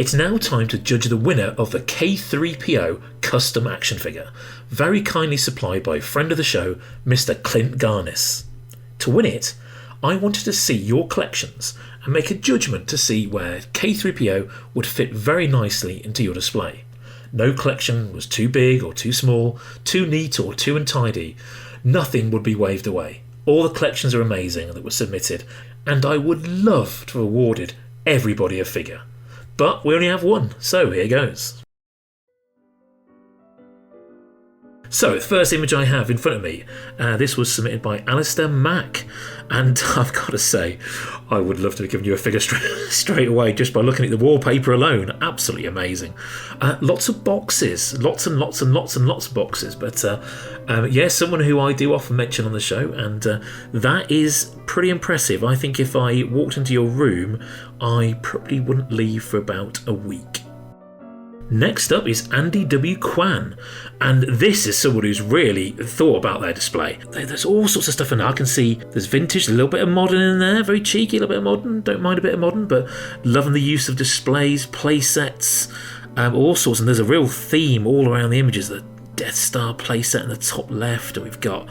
It's now time to judge the winner of the K-3PO custom action figure, very kindly supplied by a friend of the show, Mr. Clint Garniss. To win it, I wanted to see your collections and make a judgment to see where K-3PO would fit very nicely into your display. No collection was too big or too small, too neat or too untidy. Nothing would be waved away. All the collections are amazing that were submitted, and I would love to have awarded everybody a figure. But we only have one, so here goes. So, the first image I have in front of me, this was submitted by Alistair Mack, and I've got to say, I would love to have given you a figure straight away just by looking at the wallpaper alone. Absolutely amazing. Lots of boxes, lots and lots and lots and lots of boxes, but yeah, someone who I do often mention on the show, and that is pretty impressive. I think if I walked into your room, I probably wouldn't leave for about a week. Next up is Andy W. Kwan, and this is someone who's really thought about their display. There's all sorts of stuff in there. I can see there's vintage, a little bit of modern in there, very cheeky, a little bit of modern, don't mind a bit of modern, but loving the use of displays, play sets, all sorts, and there's a real theme all around the images. The Death Star playset in the top left, and we've got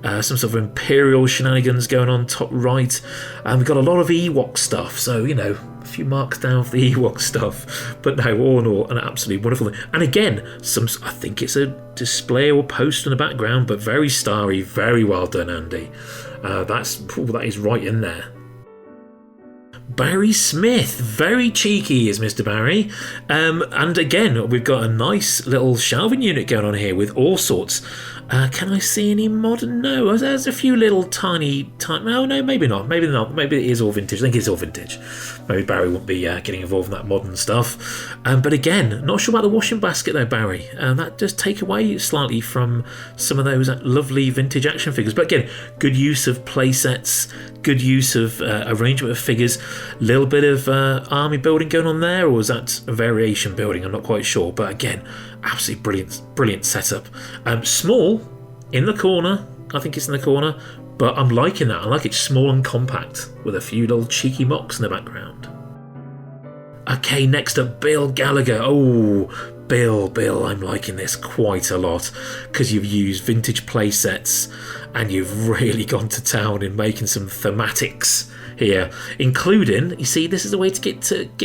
some sort of Imperial shenanigans going on top right, and we've got a lot of Ewok stuff, so you know, a few marks down for the Ewok stuff, but no, all in all, an absolutely wonderful thing. And again, I think it's a display or poster in the background, but very starry, very well done, Andy. That is right in there. Barry Smith, very cheeky is Mr. Barry, and again we've got a nice little shelving unit going on here with all sorts. Can I see any modern? No, there's a few little tiny. Oh no, maybe not. Maybe it is all vintage. I think it's all vintage. Maybe Barry won't be getting involved in that modern stuff. But again, not sure about the washing basket though, Barry. That does take away slightly from some of those lovely vintage action figures. But again, good use of play sets, good use of arrangement of figures. A little bit of army building going on there, or was that a variation building? I'm not quite sure. But again, absolutely brilliant setup. Small in the corner, I think it's in the corner, but I'm liking that. I like it small and compact with a few little cheeky mocks in the background. Okay, next up, Bill Gallagher. Oh, Bill, I'm liking this quite a lot because you've used vintage play sets and you've really gone to town in making some thematics here, including, you see, this is the way to get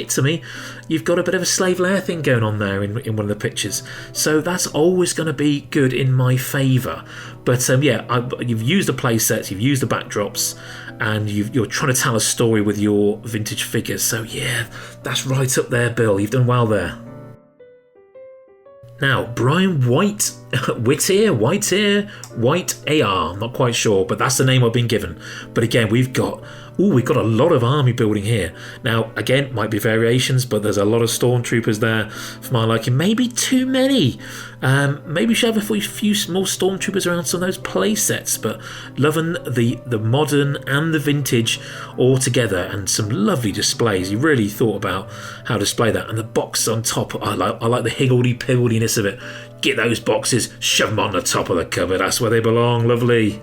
to me. You've got a bit of a Slave Lair thing going on there in one of the pictures, so that's always going to be good in my favour. But yeah, you've used the play sets, you've used the backdrops, and you're trying to tell a story with your vintage figures. So yeah, that's right up there, Bill. You've done well there. Now, Brian Whittier, White AR, I'm not quite sure, but that's the name I've been given. But again, we've got a lot of army building here. Now, again, might be variations, but there's a lot of stormtroopers there for my liking. Maybe too many. Maybe we should have a few more stormtroopers around some of those play sets, but loving the modern and the vintage all together, and some lovely displays. You really thought about how to display that. And the box on top, I like the higgledy-pigglediness of it. Get those boxes, shove them on the top of the cupboard. That's where they belong. Lovely.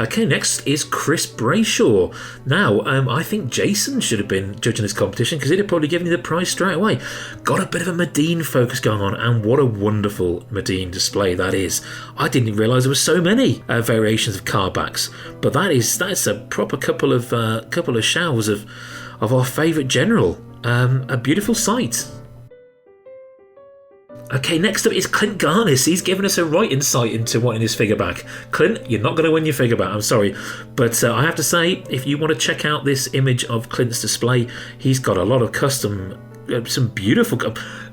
Okay, next is Chris Brayshaw. Now, I think Jason should have been judging this competition because he'd have probably given you the prize straight away. Got a bit of a Medine focus going on, and what a wonderful Medine display that is. I didn't realise there were so many variations of car backs, but that's a proper couple of shelves of our favourite general. A beautiful sight. Okay, next up is Clint Garniss. He's given us a right insight into wanting his figure back. Clint, you're not going to win your figure back, I'm sorry. But I have to say, if you want to check out this image of Clint's display, he's got a lot of custom, some beautiful...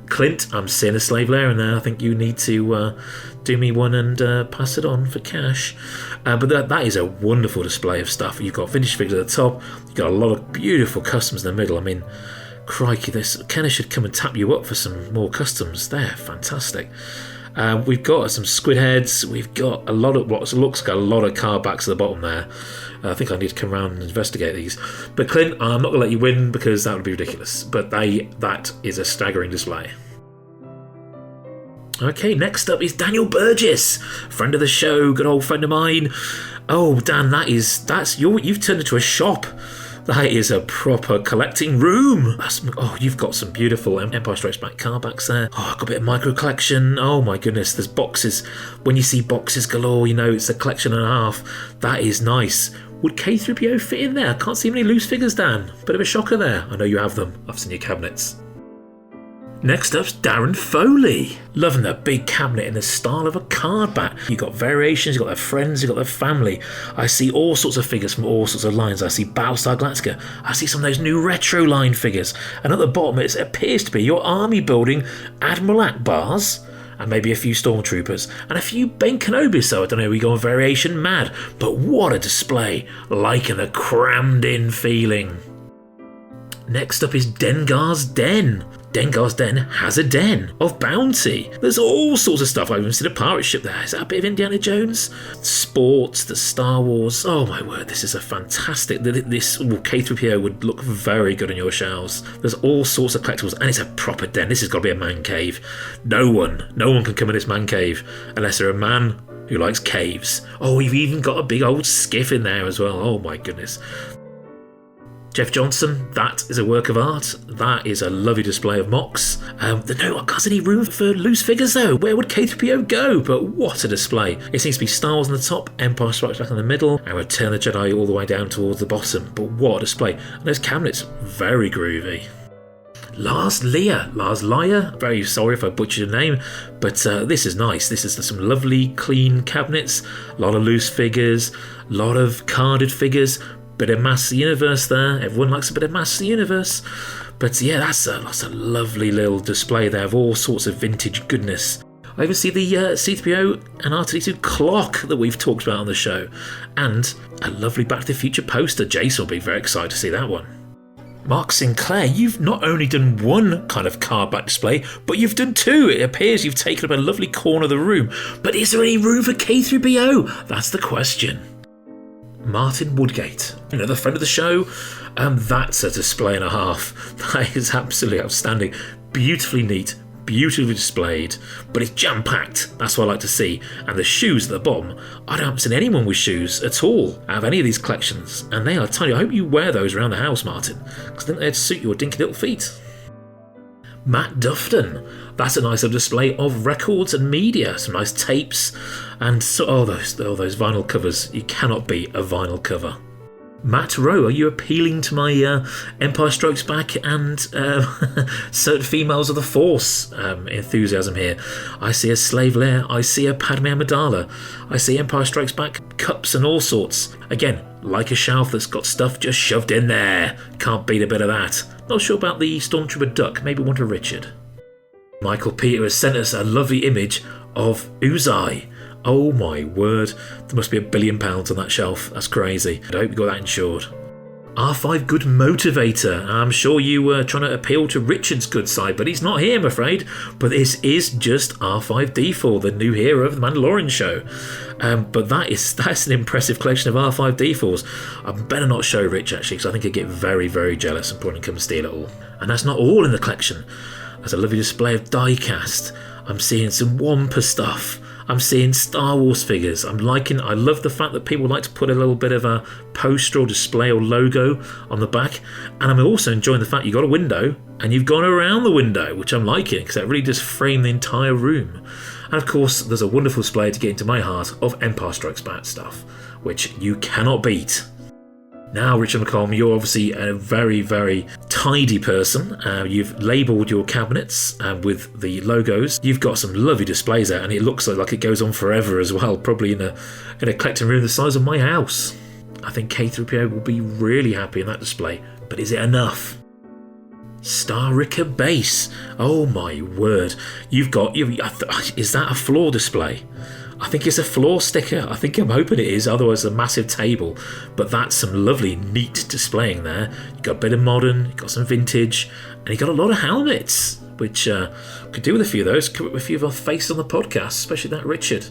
Clint, I'm seeing a Slave Lair in there. I think you need to do me one and pass it on for cash. But that is a wonderful display of stuff. You've got vintage figures at the top. You've got a lot of beautiful customs in the middle. I mean... crikey, Kenner should come and tap you up for some more customs. They're fantastic. We've got some squid heads. We've got a lot of what looks like a lot of car backs at the bottom there. I think I need to come around and investigate these. But Clint, I'm not going to let you win because that would be ridiculous. But that is a staggering display. Okay, next up is Daniel Burgess, friend of the show, good old friend of mine. Oh, Dan, you've turned into a shop. That is a proper collecting room. You've got some beautiful Empire Strikes Back car backs there. Oh, I've got a bit of micro collection. Oh my goodness, there's boxes. When you see boxes galore, you know it's a collection and a half. That is nice. Would K-3PO fit in there? I can't see many loose figures, Dan. Bit of a shocker there. I know you have them. I've seen your cabinets. Next up's Darren Foley. Loving that big cabinet in the style of a card back. You've got variations, you've got their friends, you've got their family. I see all sorts of figures from all sorts of lines. I see Battlestar Galactica. I see some of those new retro line figures. And at the bottom it appears to be your army building Admiral Akbars. And maybe a few Stormtroopers. And a few Ben Kenobis, so I don't know, we go on variation mad. But what a display. Liking the crammed in feeling. Next up is Dengar's Den. Dengar's Den has a den of bounty. There's all sorts of stuff. I've even seen a pirate ship there. Is that a bit of Indiana Jones? Sports, the Star Wars. Oh my word, this is a fantastic... K-3PO would look very good on your shelves. There's all sorts of collectibles, and it's a proper den. This has got to be a man cave. No one can come in this man cave unless they're a man who likes caves. Oh, you've even got a big old skiff in there as well. Oh my goodness. Jeff Johnson, that is a work of art. That is a lovely display of mocks. I can't see any room for loose figures though. Where would K-3PO go? But what a display. It seems to be Star Wars on the top, Empire Strikes Back in the middle, and Return of the Jedi all the way down towards the bottom. But what a display. And those cabinets, very groovy. Lars Leia, very sorry if I butchered your name, but this is nice. This is some lovely, clean cabinets, a lot of loose figures, a lot of carded figures. Bit of Master Universe there. Everyone likes a bit of Master Universe. But yeah, that's a lovely little display there of all sorts of vintage goodness. I even see the C-3PO and R2-D2 clock that we've talked about on the show. And a lovely Back to the Future poster. Jason will be very excited to see that one. Mark Sinclair, you've not only done one kind of card back display, but you've done two. It appears you've taken up a lovely corner of the room. But is there any room for K-3PO? That's the question. Martin Woodgate, another friend of the show. That's a display and a half. That is absolutely outstanding. Beautifully neat, beautifully displayed, but it's jam-packed. That's what I like to see. And the shoes at the bottom, I haven't seen anyone with shoes at all out of any of these collections, and they are tiny. I hope you wear those around the house, Martin, because I think they'd suit your dinky little feet. Matt Dufton, that's a nice little display of records and media, some nice tapes, and those vinyl covers. You cannot beat a vinyl cover. Matt Rowe, are you appealing to my Empire Strikes Back and certain females of the Force enthusiasm here? I see a Slave Leia, I see a Padme Amidala, I see Empire Strikes Back cups and all sorts. Again, like a shelf that's got stuff just shoved in there. Can't beat a bit of that. Not sure about the Stormtrooper duck, maybe one to Richard. Michael Peter has sent us a lovely image of Uzai. Oh my word, there must be £1 billion on that shelf. That's crazy. I hope you got that insured. R5 Good Motivator. I'm sure you were trying to appeal to Richard's good side, but he's not here, I'm afraid. But this is just R5D4, the new hero of the Mandalorian show. But that's an impressive collection of R5D4s. I better not show Rich, actually, because I think he'd get very, very jealous and probably come steal it all. And that's not all in the collection. There's a lovely display of die-cast. I'm seeing some Wampa stuff. I'm seeing Star Wars figures. I love the fact that people like to put a little bit of a poster or display or logo on the back. And I'm also enjoying the fact you've got a window and you've gone around the window, which I'm liking because that really does frame the entire room. And of course, there's a wonderful display to get into my heart of Empire Strikes Back stuff, which you cannot beat. Now, Richard McCollum, you're obviously a very, very tidy person. You've labelled your cabinets with the logos. You've got some lovely displays there, and it looks like it goes on forever as well, probably in a collecting room the size of my house. I think K-3PO will be really happy in that display, but is it enough? Star Ricker Base. Oh my word. Is that a floor display? I think it's a floor sticker. I'm hoping it is, otherwise it's a massive table. But that's some lovely, neat displaying there. You've got a bit of modern, you've got some vintage, and you've got a lot of helmets, which could do with a few of those. Come up with a few of our faces on the podcast, especially that Richard.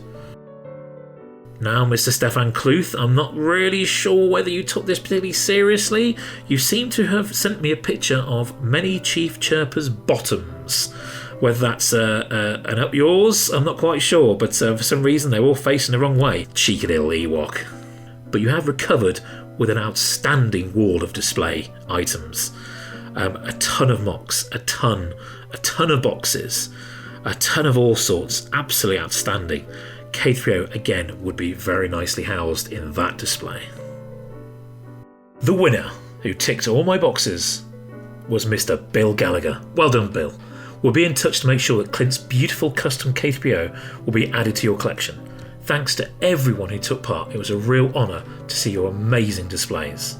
Now, Mr. Stefan Kluth, I'm not really sure whether you took this particularly seriously. You seem to have sent me a picture of many Chief Chirpers' bottoms. Whether that's an up yours, I'm not quite sure, but for some reason they're all facing the wrong way. Cheeky little Ewok. But you have recovered with an outstanding wall of display items. A ton of mocks, a ton of boxes, a ton of all sorts, absolutely outstanding. K-3PO again would be very nicely housed in that display. The winner, who ticked all my boxes, was Mr. Bill Gallagher. Well done, Bill. We'll be in touch to make sure that Clint's beautiful custom K-3PO will be added to your collection. Thanks to everyone who took part. It was a real honour to see your amazing displays.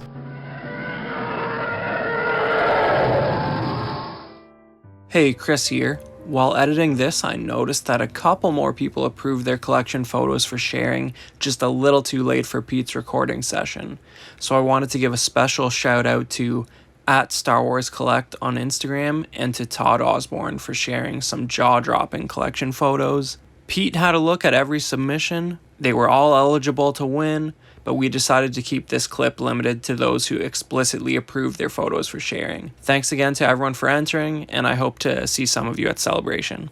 Hey, Chris here. While editing this, I noticed that a couple more people approved their collection photos for sharing just a little too late for Pete's recording session. So I wanted to give a special shout out to @StarWarsCollect on Instagram and to Todd Osborne for sharing some jaw-dropping collection photos. Pete had a look at every submission. They were all eligible to win, but we decided to keep this clip limited to those who explicitly approved their photos for sharing. Thanks again to everyone for entering, and I hope to see some of you at Celebration.